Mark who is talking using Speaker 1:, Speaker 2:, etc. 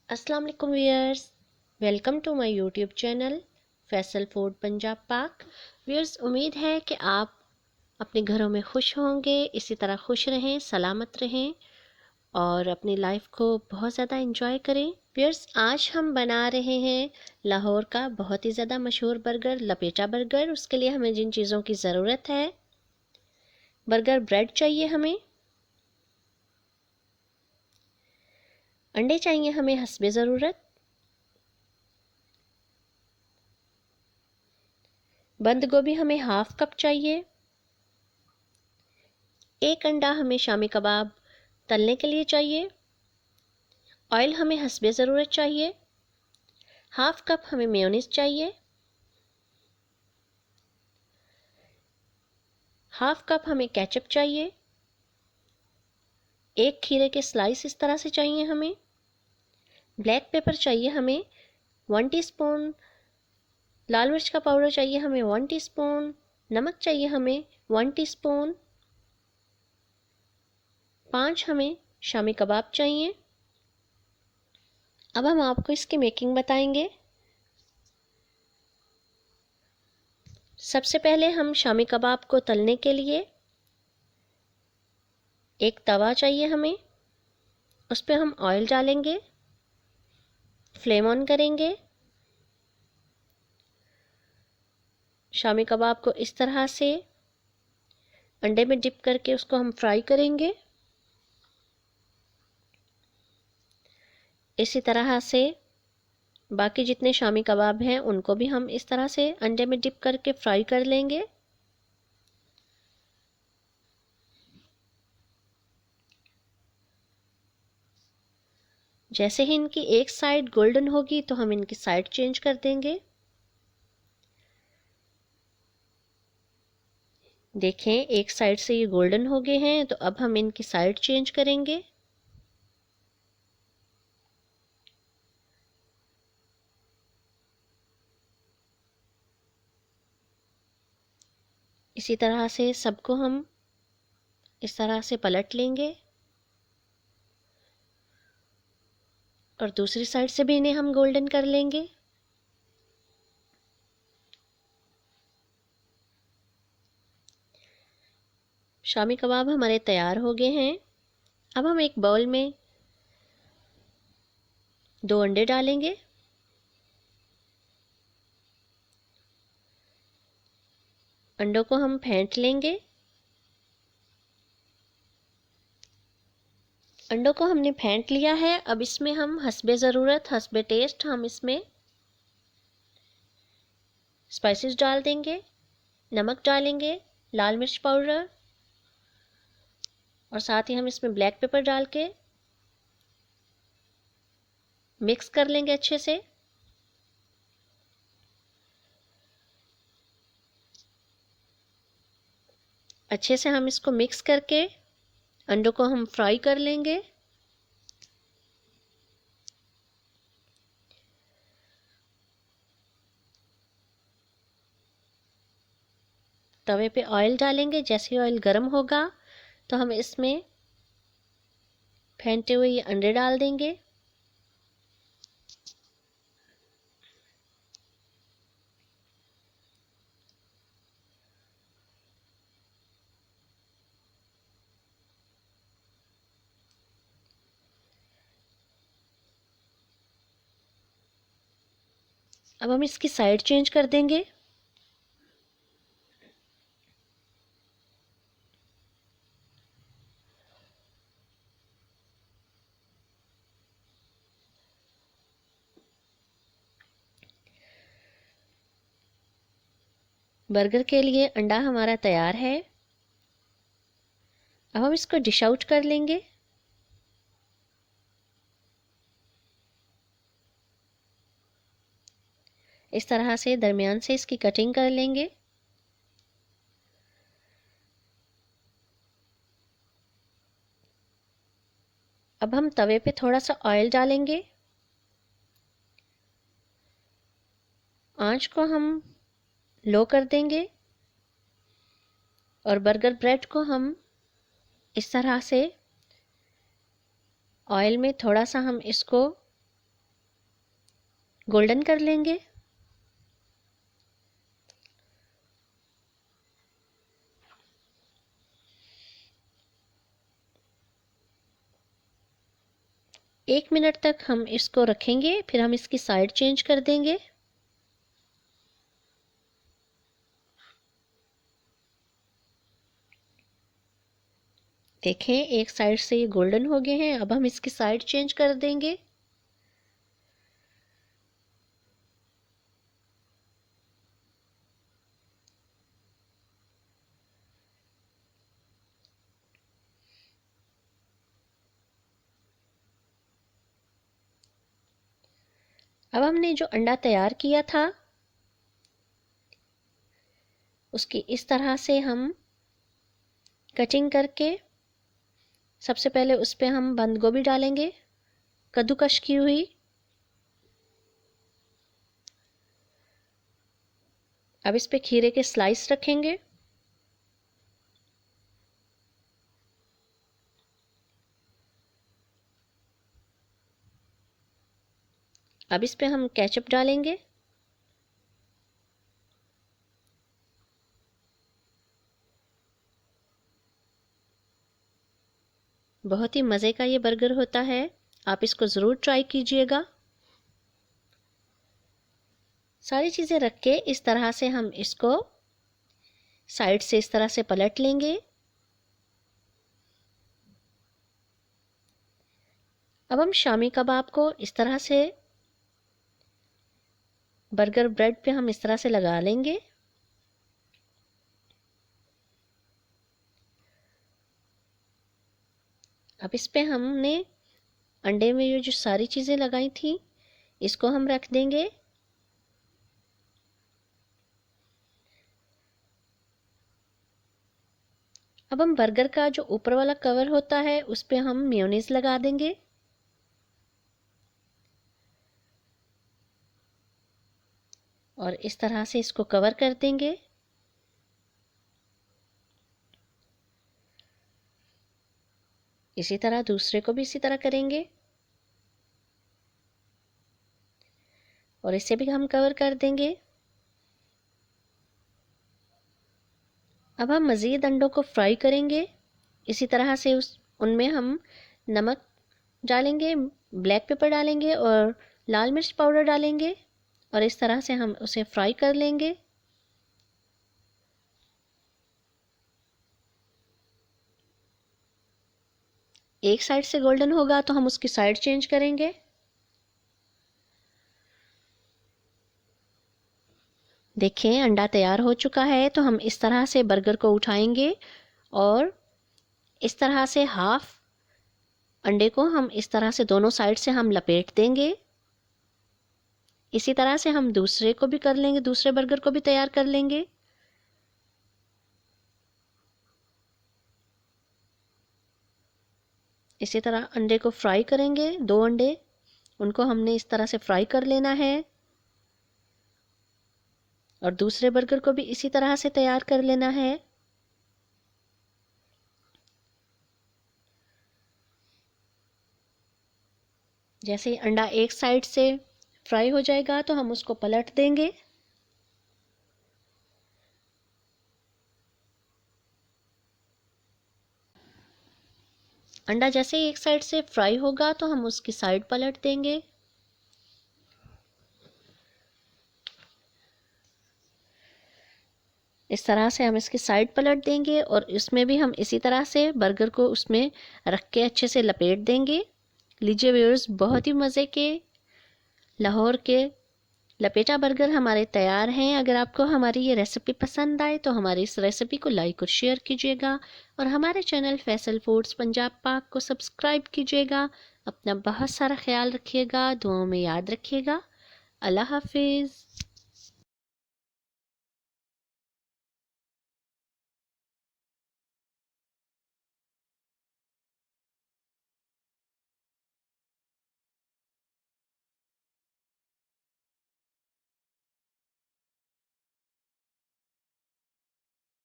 Speaker 1: अस्सलाम वालेकुम viewers, welcome to my YouTube channel Faisal food Punjab Pak. Viewers, उम्मीद है कि आप अपने घरों में खुश होंगे, इसी तरह खुश रहें, सलामत रहें और अपनी लाइफ को बहुत ज़्यादा इंजॉय करें। व्यूअर्स, आज हम बना रहे हैं लाहौर का बहुत ही ज़्यादा मशहूर बर्गर, लपेटा बर्गर। उसके लिए हमें जिन चीज़ों की ज़रूरत है, बर्गर ब्रेड चाहिए, हमें अंडे चाहिए, हमें हस्बे ज़रूरत, बंद गोभी हमें हाफ कप चाहिए, एक अंडा हमें शामी कबाब तलने के लिए चाहिए, ऑयल हमें हस्बे ज़रूरत चाहिए, हाफ कप हमें मेयोनीज चाहिए, हाफ कप हमें केचप चाहिए, एक खीरे के स्लाइस इस तरह से चाहिए हमें, ब्लैक पेपर चाहिए हमें 1 टीस्पून, लाल मिर्च का पाउडर चाहिए हमें 1 टीस्पून, नमक चाहिए हमें 1 टीस्पून, 5 हमें शामी कबाब चाहिए। अब हम आपको इसकी मेकिंग बताएंगे। सबसे पहले हम शामी कबाब को तलने के लिए एक तवा चाहिए हमें, उस पर हम ऑयल डालेंगे, फ्लेम ऑन करेंगे, शामी कबाब को इस तरह से अंडे में डिप करके उसको हम फ्राई करेंगे। इसी तरह से बाकी जितने शामी कबाब हैं उनको भी हम इस तरह से अंडे में डिप करके फ्राई कर लेंगे। जैसे ही इनकी एक साइड गोल्डन होगी तो हम इनकी साइड चेंज कर देंगे। देखें, एक साइड से ये गोल्डन हो गए हैं, तो अब हम इनकी साइड चेंज करेंगे। इसी तरह से सबको हम इस तरह से पलट लेंगे और दूसरी साइड से भी इन्हें हम गोल्डन कर लेंगे। शामी कबाब हमारे तैयार हो गए हैं। अब हम एक बाउल में 2 अंडे डालेंगे, अंडों को हम फेंट लेंगे। अंडों को हमने फेंट लिया है। अब इसमें हम हस्बे ज़रूरत, हस्बे टेस्ट हम इसमें स्पाइसेस डाल देंगे, नमक डालेंगे, लाल मिर्च पाउडर और साथ ही हम इसमें ब्लैक पेपर डाल के मिक्स कर लेंगे अच्छे से। अच्छे से हम इसको मिक्स करके अंडों को हम फ्राई कर लेंगे। तवे पे ऑयल डालेंगे। जैसे ही ऑयल गर्म होगा तो हम इसमें फेंटे हुए ये अंडे डाल देंगे। अब हम इसकी साइड चेंज कर देंगे। बर्गर के लिए अंडा हमारा तैयार है। अब हम इसको डिश आउट कर लेंगे। इस तरह से दरमियान से इसकी कटिंग कर लेंगे। अब हम तवे पे थोड़ा सा ऑयल डालेंगे। आंच को हम लो कर देंगे और बर्गर ब्रेड को हम इस तरह से ऑयल में थोड़ा सा हम इसको गोल्डन कर लेंगे। एक मिनट तक हम इसको रखेंगे, फिर हम इसकी साइड चेंज कर देंगे। देखें, एक साइड से ये गोल्डन हो गए हैं। अब हम इसकी साइड चेंज कर देंगे। अब हमने जो अंडा तैयार किया था उसकी इस तरह से हम कटिंग करके, सबसे पहले उस पर हम बंद गोभी डालेंगे कद्दूकश की हुई। अब इस पे खीरे के स्लाइस रखेंगे। अब इस पे हम केचप डालेंगे। बहुत ही मज़े का ये बर्गर होता है, आप इसको ज़रूर ट्राई कीजिएगा। सारी चीज़ें रख के इस तरह से हम इसको साइड से इस तरह से पलट लेंगे। अब हम शामी कबाब को इस तरह से बर्गर ब्रेड पे हम इस तरह से लगा लेंगे। अब इस पे हमने अंडे में ये जो सारी चीज़ें लगाई थी इसको हम रख देंगे। अब हम बर्गर का जो ऊपर वाला कवर होता है उस पे हम मेयोनीज लगा देंगे। और इस तरह से इसको कवर कर देंगे। इसी तरह दूसरे को भी इसी तरह करेंगे और इसे भी हम कवर कर देंगे। अब हम मज़ीद अंडों को फ्राई करेंगे। इसी तरह से उनमें हम नमक डालेंगे, ब्लैक पेपर डालेंगे और लाल मिर्च पाउडर डालेंगे और इस तरह से हम उसे फ्राई कर लेंगे। एक साइड से गोल्डन होगा तो हम उसकी साइड चेंज करेंगे। देखें, अंडा तैयार हो चुका है तो हम इस तरह से बर्गर को उठाएंगे और इस तरह से हाफ अंडे को हम इस तरह से दोनों साइड से हम लपेट देंगे। इसी तरह से हम दूसरे को भी कर लेंगे, दूसरे बर्गर को भी तैयार कर लेंगे। इसी तरह अंडे को फ्राई करेंगे, 2 अंडे उनको हमने इस तरह से फ्राई कर लेना है और दूसरे बर्गर को भी इसी तरह से तैयार कर लेना है। जैसे ही अंडा एक साइड से फ्राई हो जाएगा तो हम उसको पलट देंगे। अंडा जैसे ही एक साइड से फ्राई होगा तो हम उसकी साइड पलट देंगे। इस तरह से हम इसकी साइड पलट देंगे और इसमें भी हम इसी तरह से बर्गर को उसमें रख के अच्छे से लपेट देंगे। लीजिए व्यूअर्स, बहुत ही मज़े के लाहौर के लपेटा बर्गर हमारे तैयार हैं। अगर आपको हमारी ये रेसिपी पसंद आए तो हमारी इस रेसिपी को लाइक और शेयर कीजिएगा और हमारे चैनल फैसल फूड्स पंजाब पाक को सब्सक्राइब कीजिएगा। अपना बहुत सारा ख्याल रखिएगा, दुआओं में याद रखिएगा। अल्लाह हाफिज़।